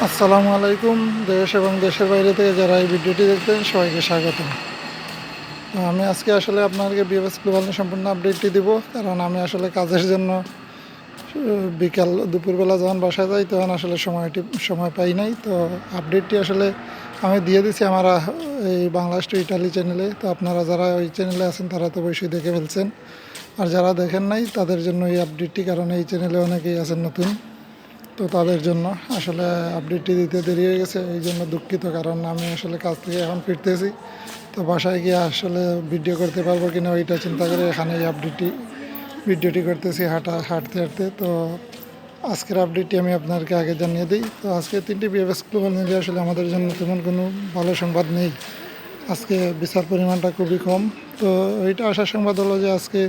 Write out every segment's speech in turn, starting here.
আসসালামু আলাইকুম। দেশ এবং দেশের বাইরে থেকে যারা এই ভিডিওটি দেখতেন সবাইকে স্বাগতম। তো আমি আজকে আসলে আপনাদেরকে বিএফএস গ্লোবাল নিয়ে সম্পূর্ণ আপডেটটি দিব, কারণ আমি আসলে কাজের জন্য বিকাল দুপুরবেলা যখন বাসায় যাই তখন আসলে সময় পাই নাই। তো আপডেটটি আসলে আমি দিয়ে দিচ্ছি আমার এই বাংলাদেশ টু ইটালি চ্যানেলে। তো আপনারা যারা ওই চ্যানেলে আছেন তারা তো অবশ্যই দেখে ফেলছেন, আর যারা দেখেন নাই তাদের জন্য এই আপডেটটি, কারণ এই চ্যানেলে অনেকেই আছেন নতুন। তো তাদের জন্য আসলে আপডেটটি দিতে দেরি হয়ে গেছে, এই জন্য দুঃখিত। কারণ আমি আসলে কাজ থেকে এখন ফিরতেছি, তো বাসায় গিয়ে আসলে ভিডিও করতে পারবো কিনা ওইটা চিন্তা করে এখানে এই ভিডিওটি করতেছি হাঁটতে হাঁটতে। তো আজকের আপডেটটি আমি আপনাদেরকে আগে জানিয়ে দিই। তো আজকে 3টি বিএফএস গ্লোবাল মিলে আসলে আমাদের জন্য তেমন কোনো ভালো সংবাদ নেই। আজকে ভিসার পরিমাণটা খুবই কম। তো এইটা আসার সংবাদ হলো যে আজকে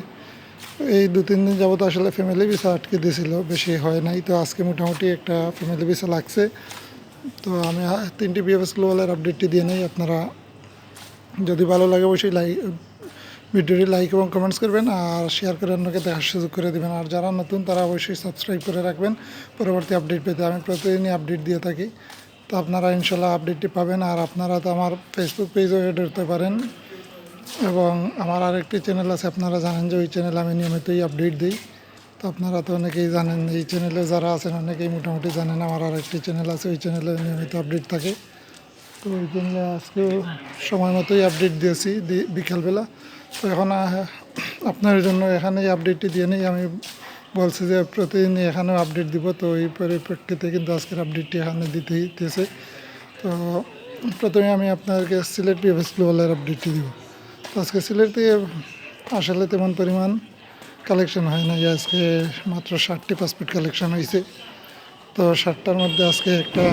এই 2-3 দিন যাবত আসলে ফ্যামিলি ভিসা আটকে দিয়েছিল, বেশি হয় নাই। তো আজকে মোটামুটি একটা ফ্যামিলি ভিসা লাগছে। তো আমি 3টি বিএফএস গ্লোবালের আপডেটটি দিয়ে নেই। আপনারা যদি ভালো লাগে অবশ্যই ভিডিওটি লাইক এবং কমেন্টস করবেন, আর শেয়ার করে অন্যকে দেখার সুযোগ করে দেবেন। আর যারা নতুন তারা অবশ্যই সাবস্ক্রাইব করে রাখবেন পরবর্তী আপডেট পেতে। আমি প্রতিদিনই আপডেট দিয়ে থাকি, তো আপনারা ইনশাল্লাহ আপডেটটি পাবেন। আর আপনারা তো আমার ফেসবুক পেজও এড করতে পারেন, এবং আমার আরেকটি চ্যানেল আছে, আপনারা জানেন যে ওই চ্যানেলে আমি নিয়মিতই আপডেট দিই। তো আপনারা তো অনেকেই জানেন, এই চ্যানেলে যারা আছেন অনেকেই মোটামুটি জানেন আমার আরেকটি চ্যানেল আছে, ওই চ্যানেলে নিয়মিত আপডেট থাকে। তো ওই চ্যানেলে আজকেও সময় মতোই আপডেট দিয়েছি বিকালবেলা। তো এখন আপনার জন্য এখানে এই আপডেটটি দিয়ে নেই। আমি বলছি যে প্রতিদিনই এখানেও আপডেট দিব, তো এই পরিপ্রেক্ষিতে কিন্তু আজকের আপডেটটি এখানে দিতেছে। তো প্রথমে আমি আপনাদেরকে সিলেট বিএফএস গ্লোবালের আপডেটটি দিব। তো আজকে সিলেট থেকে আসলে তেমন পরিমাণ কালেকশন হয় না, যে আজকে মাত্র 60টি পাসপোর্ট কালেকশন হয়েছে। তো 60টার মধ্যে আজকে একটা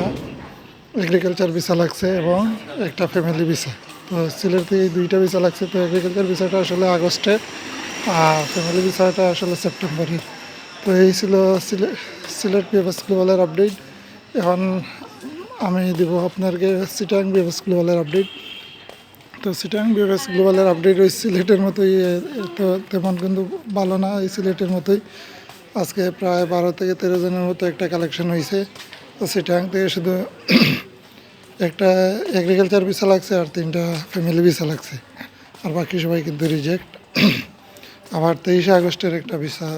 এগ্রিকালচার ভিসা লাগছে এবং একটা ফ্যামিলি ভিসা। তো সিলেট থেকে 2টা ভিসা লাগছে। তো এগ্রিকালচার ভিসাটা আসলে আগস্টে, আর ফ্যামিলি ভিসাটা আসলে সেপ্টেম্বরের। তো এই ছিল সিলেট বিএফএস গ্লোবালের আপডেট। এখন আমি দিব আপনাদেরকে চিটাগাং বিএফএস গ্লোবালের আপডেট। তো চিটাগাং বিএফএস গ্লোবালের আপডেট ওই সিলেটের মতোই, তো তেমন কিন্তু ভালো না। এই সিলেটের মতোই আজকে প্রায় 12 থেকে 13 জনের মতো একটা কালেকশন হয়েছে। তো চিটাগাং থেকে শুধু একটা এগ্রিকালচার ভিসা লাগছে আর 3টা ফ্যামিলি ভিসা লাগছে, আর বাকি সবাই কিন্তু রিজেক্ট। আবার 23শে আগস্টের একটা ভিসা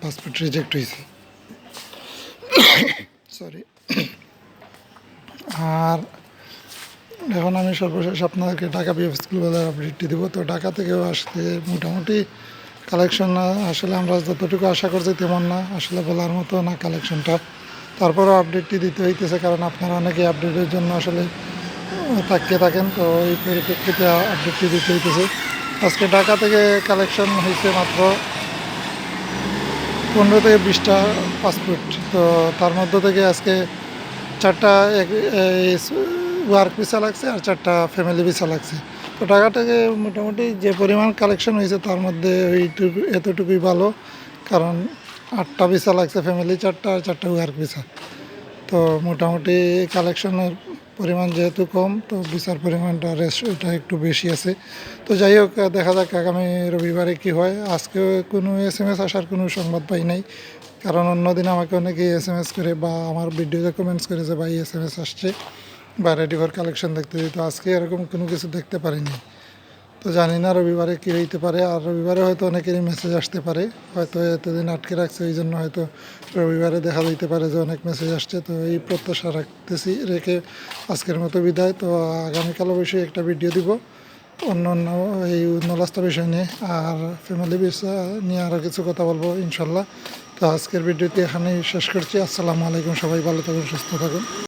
পাসপোর্ট রিজেক্ট হয়েছে, সরি। আর এখন আমি সর্বশেষ আপনাদেরকে ঢাকা বিএফএস গ্লোবালের আপডেটটি দেবো। তো ঢাকা থেকেও আসতে মোটামুটি কালেকশন না, আসলে আমরা যতটুকু আশা করছি তেমন না, আসলে বলার মতো না কালেকশনটা। তারপরেও আপডেটটি দিতে হইতেছে, কারণ আপনারা অনেকে আপডেটের জন্য আসলে তাকিয়ে থাকেন। তো এই পরিপ্রেক্ষিতে আপডেটটি দিতে হইতেছে। আজকে ঢাকা থেকে কালেকশন হয়েছে মাত্র 15 থেকে 20টা পাসপোর্ট। তো তার মধ্য থেকে আজকে 4টা ওয়ার্ক ভিসা লাগছে আর 4টা ফ্যামিলি ভিসা লাগছে। তো ঢাকা থেকে মোটামুটি যে পরিমাণ কালেকশন হয়েছে তার মধ্যে এতটুকুই ভালো, কারণ 8টা ভিসা লাগছে ফ্যামিলি, 4টা আর 4টা ওয়ার্ক ভিসা। তো মোটামুটি কালেকশনের পরিমাণ যেহেতু কম, তো ভিসার পরিমাণটা এটা একটু বেশি আছে। তো যাই হোক, দেখা যাক আগামী রবিবারে কি হয়। আজকেও কোনো SMS আসার কোনো সংবাদ পাই নাই, কারণ অন্যদিন আমাকে অনেকে SMS করে বা আমার ভিডিওতে কমেন্টস করে যে ভাই SMS আসছে বা রেডি ফর কালেকশন দেখতে দিই। তো আজকে এরকম কোনো কিছু দেখতে পারিনি। তো জানি না রবিবারে কী হইতে পারে। আর রবিবারে হয়তো অনেকেরই মেসেজ আসতে পারে, হয়তো এতদিন আটকে রাখছে, এই জন্য হয়তো রবিবারে দেখা দিতে পারে যে অনেক মেসেজ আসছে। তো এই প্রত্যাশা রেখে আজকের মতো বিদায়। তো আগামীকাল অবশ্যই একটা ভিডিও দিব অন্য এই নলাস্তা বিষয় নিয়ে, আর ফ্যামিলি বিষয় নিয়ে আরও কিছু কথা বলবো ইনশাল্লাহ। তো আজকের ভিডিওটি এখানেই শেষ করছি। আসসালামু আলাইকুম, সবাই ভালো থাকুন, সুস্থ থাকুন।